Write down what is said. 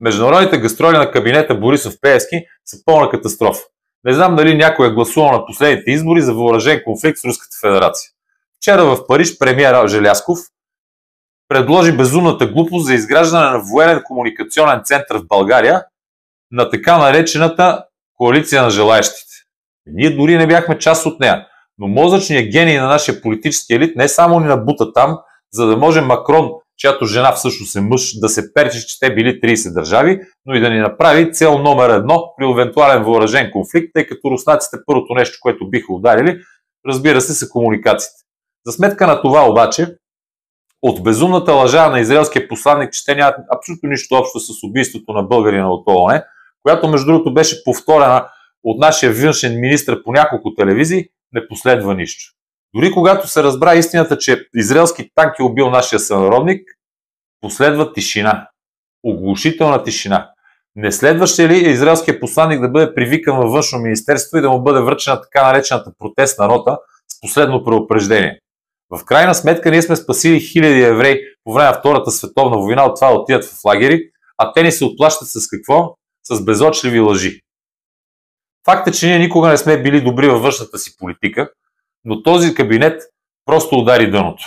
Международните гастроли на кабинета Борисов-Пеевски са пълна катастрофа. Не знам дали някой е гласувал на последните избори за въоръжен конфликт с Руската федерация. Вчера в Париж премиер Желязков предложи безумната глупост за изграждане на военен комуникационен център в България на така наречената коалиция на желаещите. Ние дори не бяхме част от нея, но мозъчният гений на нашия политически елит не само ни набута там, за да може Макрон, чиято жена всъщност е мъж, да се перчи, че те били 30 държави, но и да ни направи цел номер 1 при евентуален въоръжен конфликт, тъй като руснаците първото нещо, което биха ударили, разбира се, са комуникациите. За сметка на това обаче, от безумната лъжа на израелския посланник, че те нямат абсолютно нищо общо с убийството на българина от ООН, която между другото беше повторена от нашия външен министър по няколко телевизии, не последва нищо. Дори когато се разбра истината, че израелски танк е убил нашия сънародник, последва тишина. Оглушителна тишина. Не следваше ли израелският посланник да бъде привикан във външно министерство и да му бъде връчена така наречената протестна нота с последно предупреждение? В крайна сметка ние сме спасили хиляди евреи по време на Втората световна война от това да отидат в лагери, а те ни се отплащат с какво? С безочливи лъжи. Факт е, че ние никога не сме били добри във външната си политика, но този кабинет просто удари дъното.